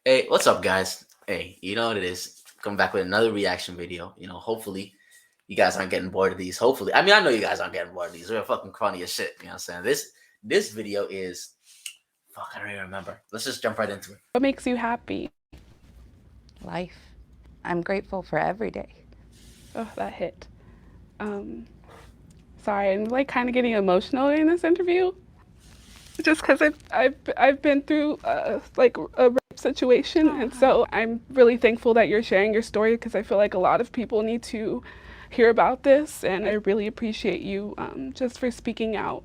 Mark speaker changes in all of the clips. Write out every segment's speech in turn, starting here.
Speaker 1: Hey, what's up, guys? Hey, you know what it is. Coming back with another reaction video. Hopefully you guys aren't getting bored of these. Hopefully, I mean, I know you guys aren't getting bored of these. They're fucking funny as shit. You know what I'm saying? This video is fuck. I don't even remember. Let's just jump right into it.
Speaker 2: What makes you happy?
Speaker 3: Life. I'm grateful for every day.
Speaker 2: Oh, that hit. Um, Sorry, I'm like kind of getting emotional in this interview, just because I've been through like a rape situation, and so I'm really thankful that you're sharing your story because I feel like a lot of people need to hear about this, and I really appreciate you just for speaking out.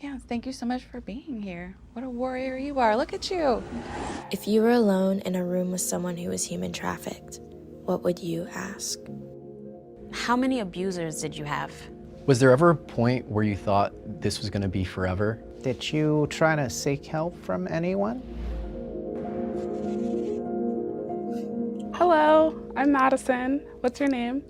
Speaker 3: Yeah, thank you so much for being here. What a warrior you are. Look at you.
Speaker 4: If you were alone in a room with someone who was human trafficked, what would you ask?
Speaker 5: How many abusers did you have?
Speaker 6: Was there ever a point where you thought this was going to be forever?
Speaker 7: Did you try to seek help from anyone?
Speaker 2: Hello, I'm Madison. What's your name?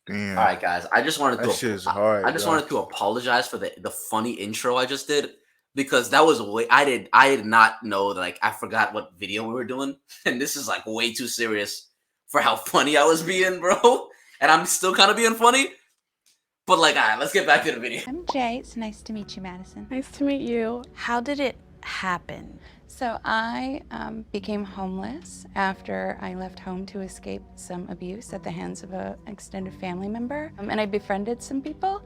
Speaker 8: Damn.
Speaker 1: All right, guys. I just wanted
Speaker 8: That shit is hard.
Speaker 1: I just
Speaker 8: bro.
Speaker 1: wanted to apologize for the funny intro I just did because that was way. I did not know that, like, I forgot what video we were doing, and this is like way too serious for how funny I was being, bro. And I'm still kind of being funny. But like, all right, let's get back to the video.
Speaker 3: I'm Jay. It's nice to meet you, Madison.
Speaker 2: Nice to meet you.
Speaker 5: How did it happen?
Speaker 3: So I became homeless after I left home to escape some abuse at the hands of an extended family member. And I befriended some people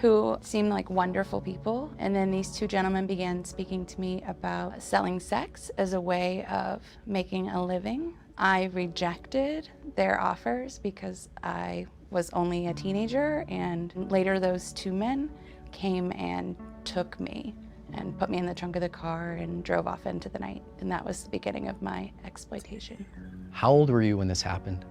Speaker 3: who seemed like wonderful people. And then these two gentlemen began speaking to me about selling sex as a way of making a living. I rejected their offers because I was only a teenager, and later those two men came and took me and put me in the trunk of the car and drove off into the night. And that was the beginning of my exploitation.
Speaker 6: How old were you when this happened?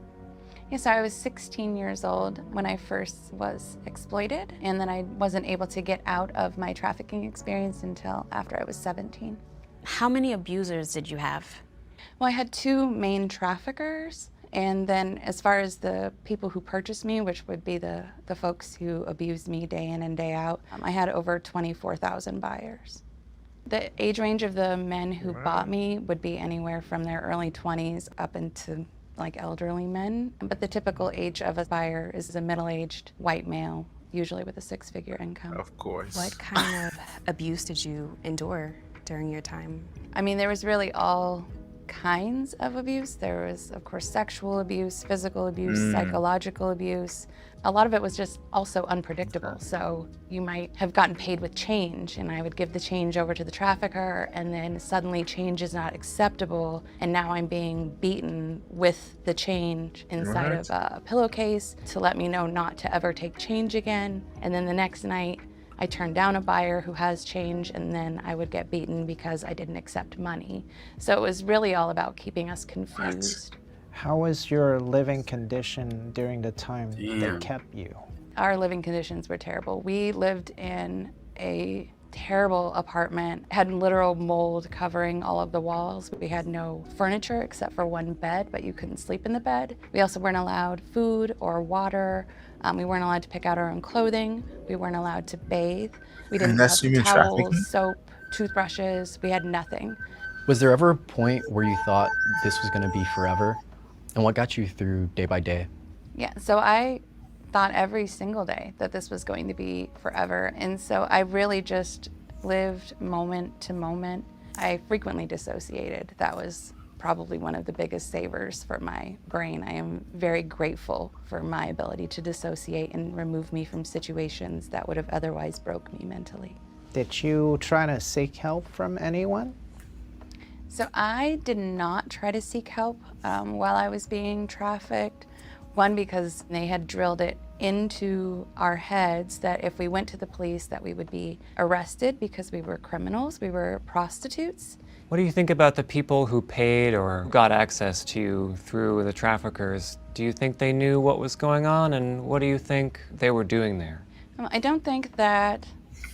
Speaker 3: Yes, I was 16 years old when I first was exploited, and then I wasn't able to get out of my trafficking experience until after I was 17.
Speaker 5: How many abusers did you have?
Speaker 3: Well, I had two main traffickers. And then as far as the people who purchased me, which would be the folks who abused me day in and day out, I had over 24,000 buyers. The age range of the men who bought me would be anywhere from their early 20s up into like elderly men. But the typical age of a buyer is a middle-aged white male, usually with a six-figure income.
Speaker 8: Of course.
Speaker 5: What kind of abuse did you endure during your time?
Speaker 3: I mean, there was really all kinds of abuse. There was, of course, sexual abuse, physical abuse, psychological abuse. A lot of it was just also unpredictable. So you might have gotten paid with change, and I would give the change over to the trafficker, and then suddenly change is not acceptable, and now I'm being beaten with the change inside of a pillowcase to let me know not to ever take change again. And then the next night, I turned down a buyer who has change, and then I would get beaten because I didn't accept money. So it was really all about keeping us confused.
Speaker 7: How was your living condition during the time they kept you?
Speaker 3: Our living conditions were terrible. We lived in a terrible apartment, had literal mold covering all of the walls. We had no furniture except for one bed, but you couldn't sleep in the bed. We also weren't allowed food or water. We weren't allowed to pick out our own clothing. We weren't allowed to bathe. We didn't have
Speaker 8: human
Speaker 3: towels,
Speaker 8: trafficking?
Speaker 3: soap, toothbrushes. We had nothing.
Speaker 6: Was there ever a point where you thought this was going to be forever? And what got you through day by day?
Speaker 3: Yeah, so I thought every single day that this was going to be forever. And so I really just lived moment to moment. I frequently dissociated. That was probably one of the biggest savers for my brain. I am very grateful for my ability to dissociate and remove me from situations that would have otherwise broke me mentally.
Speaker 7: Did you try to seek help from anyone?
Speaker 3: So I did not try to seek help while I was being trafficked. One, because they had drilled it into our heads that if we went to the police that we would be arrested because we were criminals, we were prostitutes.
Speaker 9: What do you think about the people who paid or got access to you through the traffickers? Do you think they knew what was going on, and what do you think they were doing there?
Speaker 3: I don't think that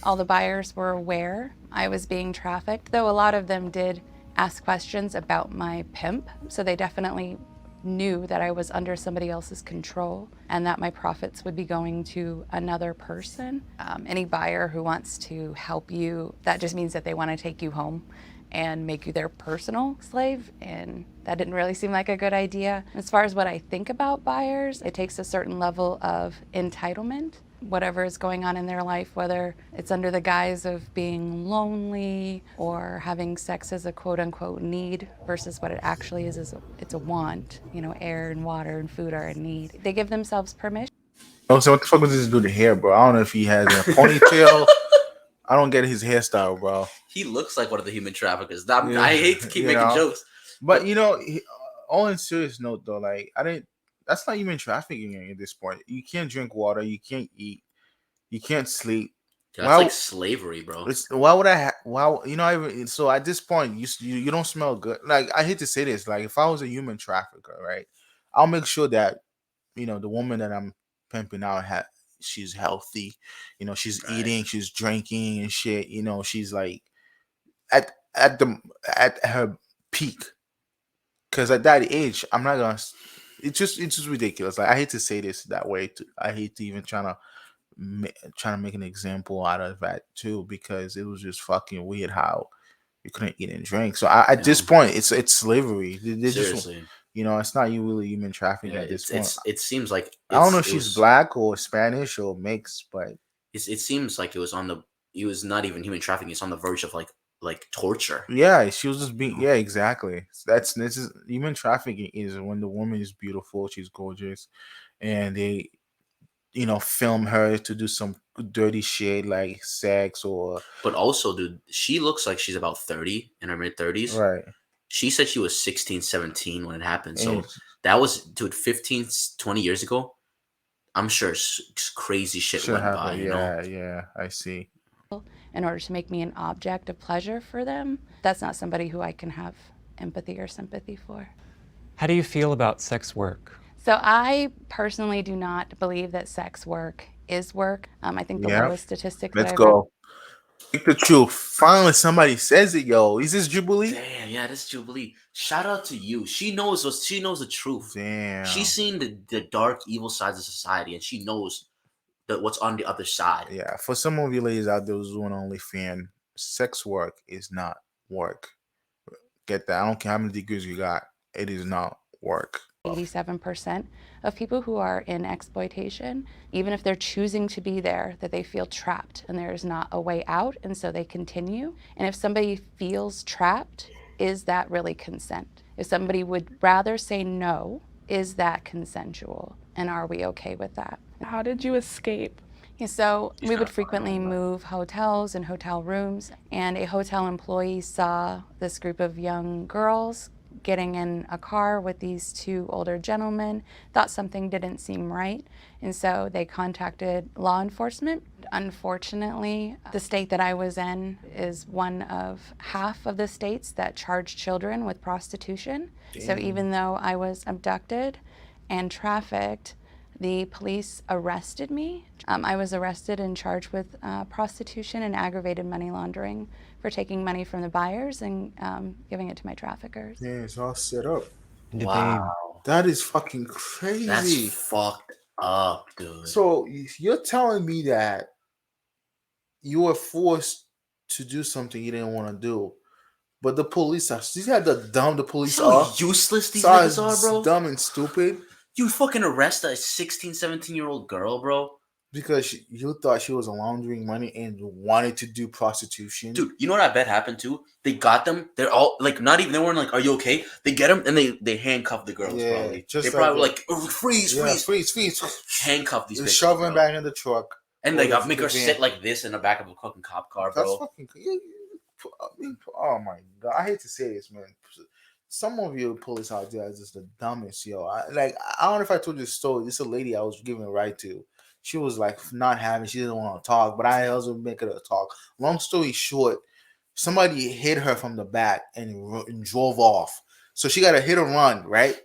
Speaker 3: all the buyers were aware I was being trafficked, though a lot of them did ask questions about my pimp, so they definitely knew that I was under somebody else's control and that my profits would be going to another person. Any buyer who wants to help you, that just means that they want to take you home and make you their personal slave, and that didn't really seem like a good idea. As far as what I think about buyers, it takes a certain level of entitlement. Whatever is going on in their life, whether it's under the guise of being lonely or having sex as a quote unquote need versus what it actually is it's a want. You know, air and water and food are a need. They give themselves permission.
Speaker 8: Oh, so what the fuck was this dude hair, bro? I don't know if he has a ponytail. I don't get his hairstyle, bro.
Speaker 1: He looks like one of the human traffickers. I hate to keep
Speaker 8: you
Speaker 1: making
Speaker 8: know.
Speaker 1: jokes,
Speaker 8: But all in serious note though, like I didn't. That's not human trafficking at this point. You can't drink water. You can't eat. You can't sleep.
Speaker 1: that's like slavery, bro.
Speaker 8: Why would I? Why so at this point, you don't smell good. Like I hate to say this, like if I was a human trafficker, right? I'll make sure that the woman that I'm pimping out she's healthy. She's eating, she's drinking and shit. She's like at her peak. Because at that age, I'm not gonna. It's just ridiculous. Like I hate to say this that way. I hate to even trying to make an example out of that too, because it was just fucking weird how you couldn't eat and drink. So at this point, it's slavery. They're
Speaker 1: Seriously,
Speaker 8: it's not really human trafficking at this point.
Speaker 1: It seems like
Speaker 8: I don't know if she's black or Spanish or mixed, but
Speaker 1: it seems like it was not even human trafficking. It's on the verge of like torture.
Speaker 8: Yeah, she was just being. Yeah, exactly. This is human trafficking is when the woman is beautiful, she's gorgeous, and they film her to do some dirty shit like sex or.
Speaker 1: But also, dude, she looks like she's about 30 in her mid 30s.
Speaker 8: Right.
Speaker 1: She said she was 16, 17 when it happened. So that was, dude, 15, 20 years ago. I'm sure crazy shit went by.
Speaker 8: Yeah, I see.
Speaker 3: In order to make me an object of pleasure for them, that's not somebody who I can have empathy or sympathy for.
Speaker 9: How do you feel about sex work?
Speaker 3: So I personally do not believe that sex work is work. I think the lowest statistic.
Speaker 8: Let's go. Speak the truth. Finally, somebody says it, yo. Is this Jubilee?
Speaker 1: Damn, yeah, this is Jubilee. Shout out to you. She knows the truth.
Speaker 8: Damn.
Speaker 1: She's seen the dark, evil sides of society, and she knows what's on the other side.
Speaker 8: Yeah, for some of you ladies out there who's doing OnlyFans, sex work is not work. Get that? I don't care how many degrees you got. It is not work.
Speaker 3: 87% of people who are in exploitation, even if they're choosing to be there, that they feel trapped and there is not a way out, and so they continue. And if somebody feels trapped, is that really consent? If somebody would rather say no, is that consensual? And are we okay with that?
Speaker 2: How did you escape?
Speaker 3: Yeah, so we would frequently move hotels and hotel rooms, and a hotel employee saw this group of young girls getting in a car with these two older gentlemen, thought something didn't seem right, and so they contacted law enforcement. Unfortunately, the state that I was in is one of half of the states that charge children with prostitution. Damn. So even though I was abducted and trafficked, the police arrested me. I was arrested and charged with prostitution and aggravated money laundering for taking money from the buyers and giving it to my traffickers.
Speaker 8: Yeah, it's all set up.
Speaker 1: Wow.
Speaker 8: That is fucking crazy.
Speaker 1: That's fucked up, dude.
Speaker 8: So you're telling me that you were forced to do something you didn't want to do, but the police are. You had the police are.
Speaker 1: Useless these niggas are, bro.
Speaker 8: Dumb and stupid.
Speaker 1: You fucking arrest a 16, 17-year-old girl, bro.
Speaker 8: Because you thought she was laundering money and wanted to do prostitution.
Speaker 1: Dude, you know what I bet happened too? They got them. They're all like, not even, they weren't like, are you okay? They get them and they handcuff the girls, probably. They probably like, oh, freeze. Handcuff these bitches.
Speaker 8: Shove them back in the truck.
Speaker 1: And they make her sit like this in the back of a fucking cop car, bro.
Speaker 8: That's fucking, oh my God. I hate to say this, man. Some of you police out there are just the dumbest, yo. I don't know if I told you this story. This is a lady I was giving a ride to. She was like not having, she didn't want to talk, but I also make her talk. Long story short, somebody hit her from the back and drove off. So she got a hit and run, right?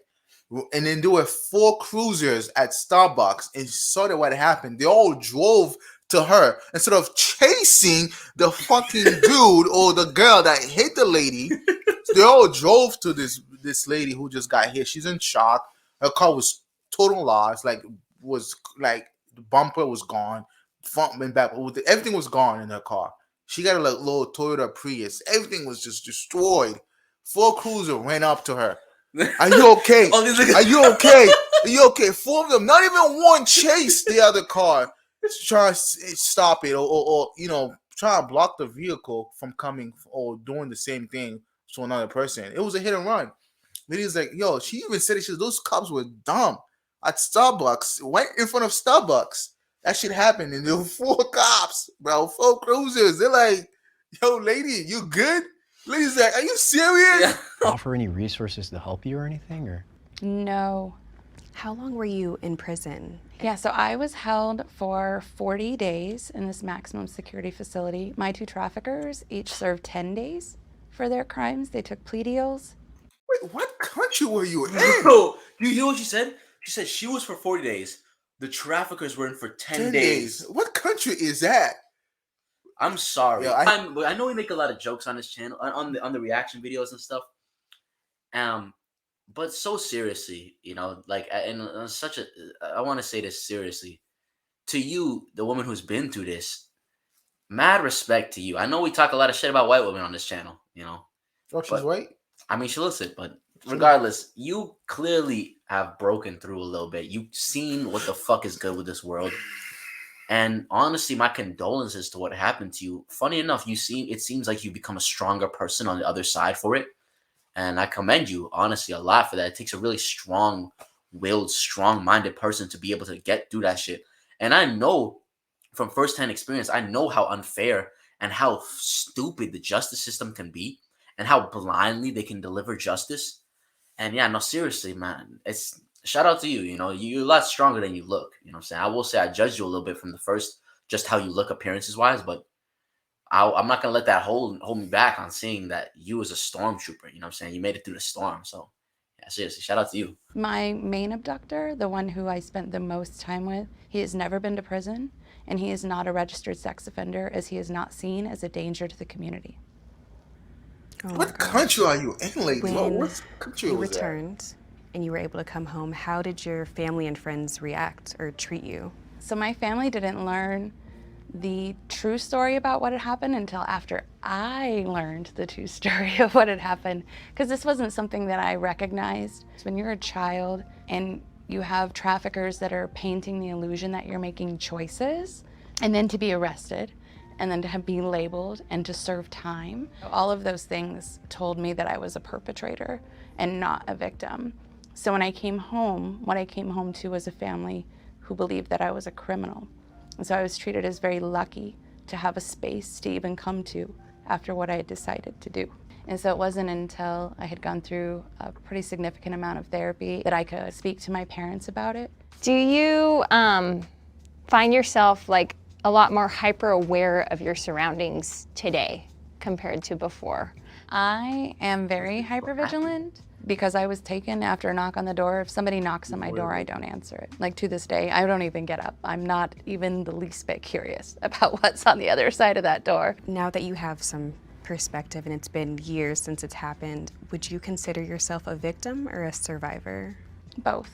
Speaker 8: And then there were 4 cruisers at Starbucks and saw that what happened. They all drove to her instead of chasing the fucking dude or the girl that hit the lady. They all drove to this lady who just got hit. She's in shock. Her car was total loss. The bumper was gone. Front and back, everything was gone in her car. She got a little Toyota Prius. Everything was just destroyed. 4 cruisers ran up to her. Are you okay?
Speaker 1: All these niggas-
Speaker 8: Are you okay? Are you okay? 4 of them, not even one chased the other car to try to stop it or try to block the vehicle from coming or doing the same thing to another person. It was a hit and run. Lady's like, yo, she even said it. She said, those cops were dumb at Starbucks, right in front of Starbucks. That shit happened, and there were 4 cops, bro, 4 cruisers. They're like, yo, lady, you good? Lady's like, are you serious?
Speaker 1: Yeah.
Speaker 6: Offer any resources to help you or anything, or?
Speaker 3: No.
Speaker 5: How long were you in prison?
Speaker 3: Yeah, so I was held for 40 days in this maximum security facility. My 2 traffickers each served 10 days for their crimes. They took plea deals.
Speaker 8: Wait, what country were you in?
Speaker 1: Bro, do you hear what she said? She said she was for 40 days. The traffickers were in for 10 days.
Speaker 8: What country is that?
Speaker 1: I'm sorry.
Speaker 8: Yeah,
Speaker 1: I know we make a lot of jokes on this channel, on the reaction videos and stuff. But so seriously, like, and such a, I want to say this seriously. To you, the woman who's been through this, mad respect to you. I know we talk a lot of shit about white women on this channel,
Speaker 8: Oh, she's
Speaker 1: But-
Speaker 8: white?
Speaker 1: I mean, she looks it, but regardless, you clearly have broken through a little bit. You've seen what the fuck is good with this world. And honestly, my condolences to what happened to you. Funny enough, it seems like you become a stronger person on the other side for it. And I commend you, honestly, a lot for that. It takes a really strong-willed, strong-minded person to be able to get through that shit. And I know from firsthand experience, I know how unfair and how stupid the justice system can be and how blindly they can deliver justice. And yeah, no, seriously, man, it's shout out to you. You're a lot stronger than you look. You know what I'm saying? I will say I judged you a little bit from the first, just how you look appearances wise, but I'm not gonna let that hold me back on seeing that you as a stormtrooper. You know what I'm saying? You made it through the storm. So yeah, seriously, shout out to you.
Speaker 3: My main abductor, the one who I spent the most time with, he has never been to prison, and he is not a registered sex offender, as he is not seen as a danger to the community.
Speaker 5: Oh
Speaker 8: What country are you in, lady?
Speaker 5: When
Speaker 8: What country
Speaker 5: you
Speaker 8: was that?
Speaker 5: returned and you were able to come home, how did your family and friends react or treat you?
Speaker 3: So my family didn't learn the true story about what had happened until after I learned the true story of what had happened, because this wasn't something that I recognized. When you're a child and you have traffickers that are painting the illusion that you're making choices, and then to be arrested, and then to be labeled and to serve time, all of those things told me that I was a perpetrator and not a victim. So when I came home, what I came home to was a family who believed that I was a criminal. And so I was treated as very lucky to have a space to even come to after what I had decided to do. And so it wasn't until I had gone through a pretty significant amount of therapy that I could speak to my parents about it.
Speaker 10: Do you find yourself like a lot more hyper aware of your surroundings today compared to before?
Speaker 3: I am very hypervigilant because I was taken after a knock on the door. If somebody knocks on my door, I don't answer it. Like to this day, I don't even get up. I'm not even the least bit curious about what's on the other side of that door.
Speaker 5: Now that you have some perspective and it's been years since it's happened, would you consider yourself a victim or a survivor?
Speaker 3: Both.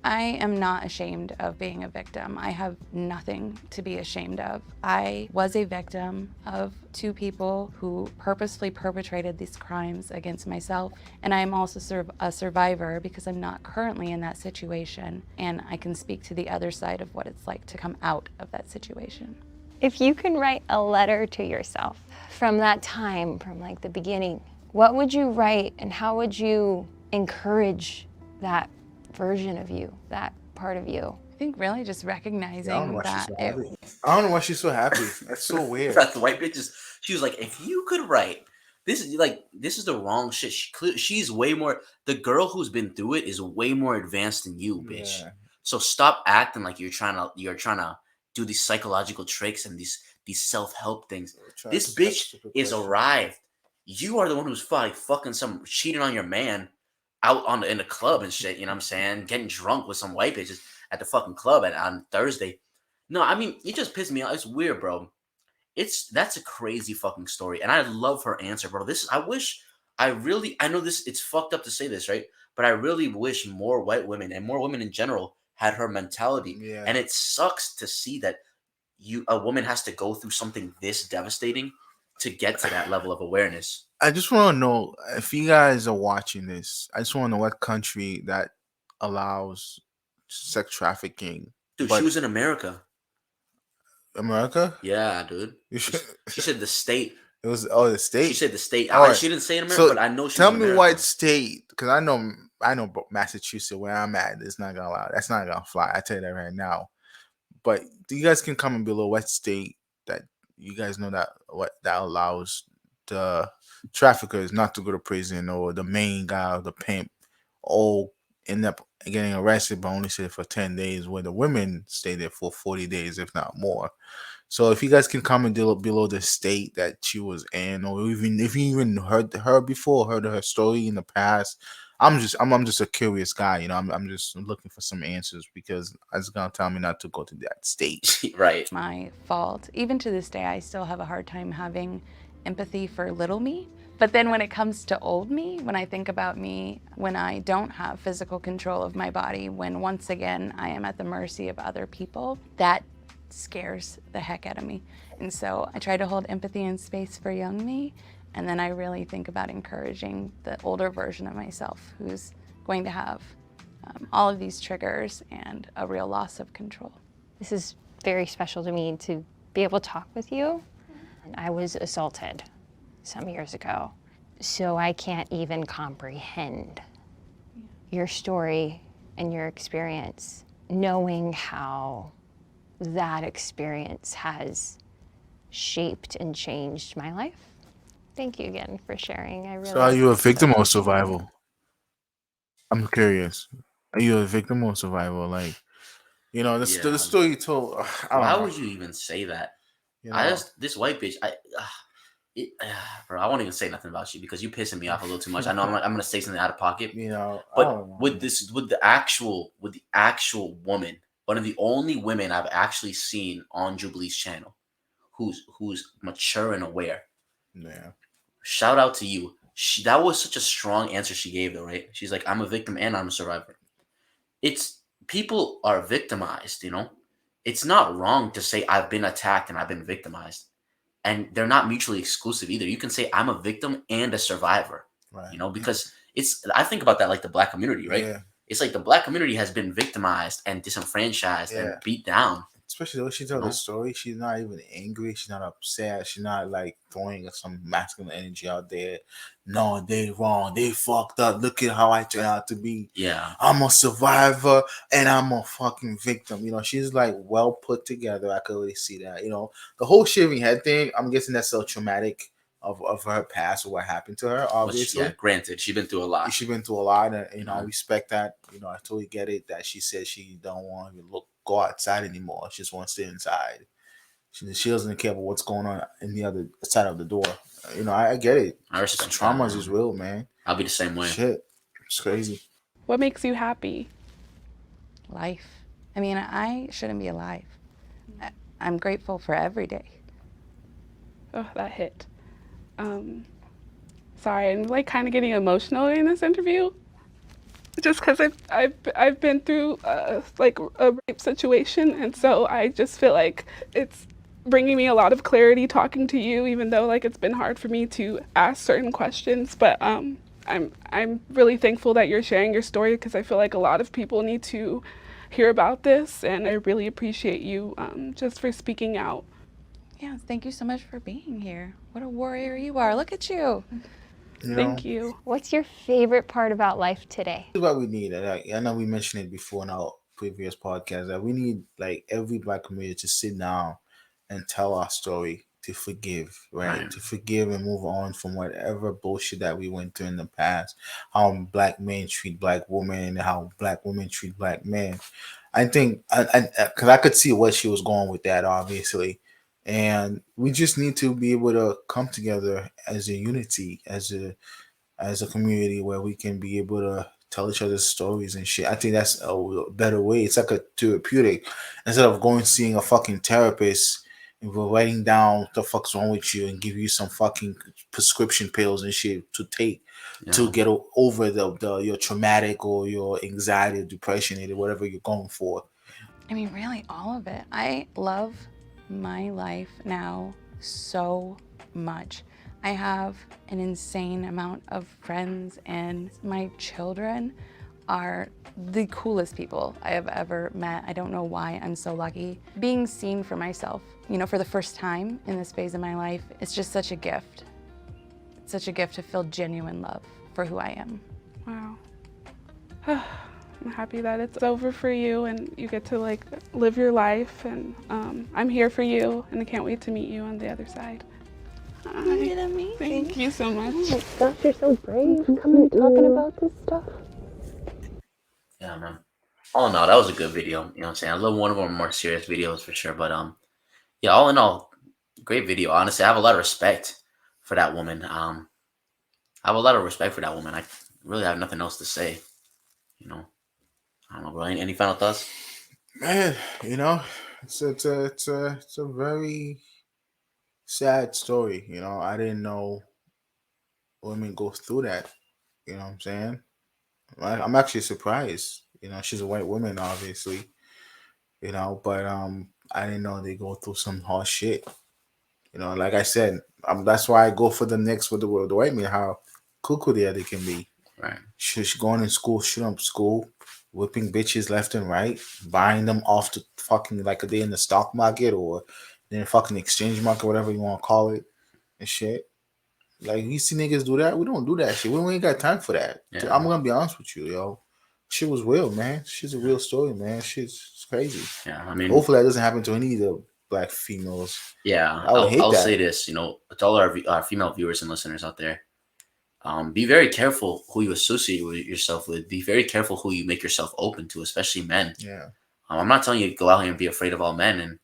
Speaker 3: I am not ashamed of being a victim. I have nothing to be ashamed of. I was a victim of 2 people who purposefully perpetrated these crimes against myself, and I am also a survivor because I'm not currently in that situation, and I can speak to the other side of what it's like to come out of that situation.
Speaker 10: If you could write a letter to yourself from that time, from like the beginning, what would you write and how would you encourage that version of you, that part of you?
Speaker 3: I think really just recognizing
Speaker 8: I don't know why she's
Speaker 3: that
Speaker 8: so happy. I don't know why she's so happy. That's so weird.
Speaker 1: That's the white bitches. She was like, if you could write, this is the wrong shit. She's way more. The girl who's been through it is way more advanced than you, bitch.
Speaker 8: Yeah.
Speaker 1: So stop acting like you're trying to do these psychological tricks and these self-help things. This bitch is arrived. You are the one who's fucking cheating on your man out in the club and shit. You know what I'm saying? Getting drunk with some white bitches at the fucking club on Thursday. No, I mean, it just pissed me off. It's weird, bro. That's a crazy fucking story, and I love her answer, bro. I know this. It's fucked up to say this, right? But I really wish more white women and more women in general had her mentality.
Speaker 8: Yeah.
Speaker 1: And it sucks to see that a woman has to go through something this devastating to get to that level of awareness.
Speaker 8: I just want to know if you guys are watching this. I just want to know what country that allows sex trafficking.
Speaker 1: Dude,
Speaker 8: But
Speaker 1: she was in America.
Speaker 8: America?
Speaker 1: Yeah, dude.
Speaker 8: You
Speaker 1: She,
Speaker 8: should-
Speaker 1: she said the state.
Speaker 8: It was the state.
Speaker 1: She said the state.
Speaker 8: All right.
Speaker 1: She didn't say in America,
Speaker 8: So
Speaker 1: but I know she
Speaker 8: tell
Speaker 1: was in
Speaker 8: me
Speaker 1: America.
Speaker 8: what state, because I know Massachusetts where I'm at. It's not gonna allow. That's not gonna fly. I tell you that right now. But you guys can comment below what state that you guys know that allows the traffickers not to go to prison, or the main guy or the pimp all end up getting arrested but only stay for 10 days, where the women stay there for 40 days, if not more. So if you guys can comment below the state that she was in, or even if you even heard her before, heard her story in the past. I'm just a curious guy, you know. I'm just looking for some answers, because it's gonna tell me not to go to that state.
Speaker 1: Right.
Speaker 3: My fault. Even to this day, I still have a hard time having empathy for little me. But then when it comes to old me, when I think about me, when I don't have physical control of my body, when once again I am at the mercy of other people, that scares the heck out of me. And so I try to hold empathy and space for young me, and then I really think about encouraging the older version of myself who's going to have all of these triggers and a real loss of control.
Speaker 10: This is very special to me to be able to talk with you. I was assaulted some years ago, so I can't even comprehend your story and your experience, knowing how that experience has shaped and changed my life. Thank you again for sharing. I really.
Speaker 8: So are you a victim or survival? I'm curious. Are you a victim or survival? Like, you know, the story you told.
Speaker 1: Why would you even say that?
Speaker 8: You know,
Speaker 1: I just this white bitch. Bro, I won't even say nothing about you because you pissing me off a little too much. I know I'm gonna say something out of pocket.
Speaker 8: You know,
Speaker 1: but with the actual woman, one of the only women I've actually seen on Jubilee's channel, who's mature and aware.
Speaker 8: Yeah.
Speaker 1: Shout out to you. That was such a strong answer she gave, though, right? She's like, I'm a victim and I'm a survivor. It's people are victimized, you know. It's not wrong to say I've been attacked and I've been victimized, and they're not mutually exclusive either. You can say I'm a victim and a survivor,
Speaker 8: right?
Speaker 1: You know, because I think about that like the Black community, right?
Speaker 8: Yeah.
Speaker 1: It's like the Black community has been victimized and disenfranchised and beat down.
Speaker 8: Especially when she tells the story, she's not even angry. She's not upset. She's not like throwing some masculine energy out there. No, they wrong. They fucked up. Look at how I turned out to be.
Speaker 1: Yeah.
Speaker 8: I'm a survivor and I'm a fucking victim. You know, she's like well put together. I could really see that. You know, the whole shaving head thing, I'm guessing that's so traumatic of her past or what happened to her, obviously.
Speaker 1: Yeah, granted, she's been through a lot.
Speaker 8: She's been through a lot, and you know, I respect that. You know, I totally get it that she said she don't want to go outside anymore. She just wants to stay inside. She doesn't care about what's going on in the other side of the door. You know, I get it.
Speaker 1: I respect
Speaker 8: trauma
Speaker 1: that,
Speaker 8: is real, man.
Speaker 1: I'll be the same way.
Speaker 8: Shit, it's crazy.
Speaker 2: What makes you happy?
Speaker 3: Life. I mean, I shouldn't be alive. I'm grateful for every day.
Speaker 2: Oh, that hit. Sorry, I'm like kind of getting emotional in this interview, just because I've been through like a rape situation, and so I just feel like it's bringing me a lot of clarity talking to you, even though like it's been hard for me to ask certain questions. But I'm really thankful that you're sharing your story, because I feel like a lot of people need to hear about this, and I really appreciate you just for speaking out.
Speaker 3: Yeah, thank you so much for being here. What a warrior you are. Look at you.
Speaker 2: Thank you.
Speaker 10: What's your favorite part about life today?
Speaker 8: This is what we need. I know we mentioned it before in our previous podcast, that we need like every Black community to sit down and tell our story, to forgive, right? To forgive and move on from whatever bullshit that we went through in the past. How Black men treat Black women, and how Black women treat Black men. I think, because I could see what she was going with that, obviously. And we just need to be able to come together as a unity, as a community, where we can be able to tell each other stories and shit. I think that's a better way. It's like a therapeutic. Instead of going seeing a fucking therapist and we're writing down what the fuck's wrong with you and give you some fucking prescription pills and shit to take to get over your traumatic or your anxiety or depression or whatever you're going for.
Speaker 3: I mean, really, all of it. I love my life now so much. I have an insane amount of friends, and my children are the coolest people I have ever met. I don't know why I'm so lucky. Being seen for myself, for the first time in this phase of my life, it's just such a gift. It's such a gift to feel genuine love for who I am.
Speaker 2: Wow. I'm happy that it's over for you and you get to live your life, and I'm here for you and I can't wait to meet you on the other side.
Speaker 3: You did amazing.
Speaker 2: Thank you so much.
Speaker 10: Oh my gosh, you're so brave coming and talking about this stuff.
Speaker 1: Yeah, man. All in all, that was a good video. You know what I'm saying? I love one of our more serious videos for sure. But yeah, all in all, great video. Honestly, I have a lot of respect for that woman. I have a lot of respect for that woman. I really have nothing else to say. I don't know, bro. Any final thoughts?
Speaker 8: Man, it's a very sad story. I didn't know women go through that. You know what I'm saying? I'm actually surprised. She's a white woman, obviously. But I didn't know they go through some hard shit. Like I said, that's why I go for them next with the white men. How cuckoo they can be.
Speaker 1: Right.
Speaker 8: She's going in school, shooting up school, whipping bitches left and right, buying them off the fucking like a day in the stock market or in the fucking exchange market, whatever you want to call it, and shit. Like, you see niggas do that, we don't do that shit. We ain't got time for that.
Speaker 1: Yeah.
Speaker 8: I'm gonna be honest with you, yo. Shit was real, man. She's a real story, man. It's crazy.
Speaker 1: Yeah, I mean,
Speaker 8: hopefully that doesn't happen to any of the black females.
Speaker 1: Yeah,
Speaker 8: I would hate
Speaker 1: I'll
Speaker 8: that.
Speaker 1: say this, to all our female viewers and listeners out there. Be very careful who you associate with yourself with. Be very careful who you make yourself open to, especially men.
Speaker 8: Yeah.
Speaker 1: I'm not telling you to go out here and be afraid of all men,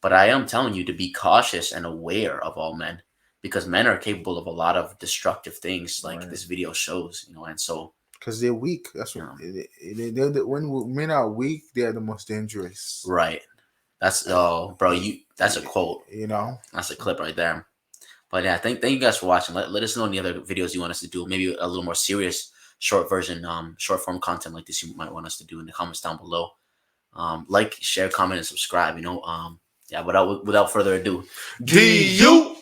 Speaker 1: but I am telling you to be cautious and aware of all men, because men are capable of a lot of destructive things, like this video shows. And so
Speaker 8: because they're weak. That's what when men are weak, they're the most dangerous.
Speaker 1: Right. That's that's a quote. That's a clip right there. But yeah, thank you guys for watching. Let us know any other videos you want us to do. Maybe a little more serious, short version, short form content like this you might want us to do in the comments down below. Like, share, comment, and subscribe. Yeah. Without further ado,
Speaker 8: DU.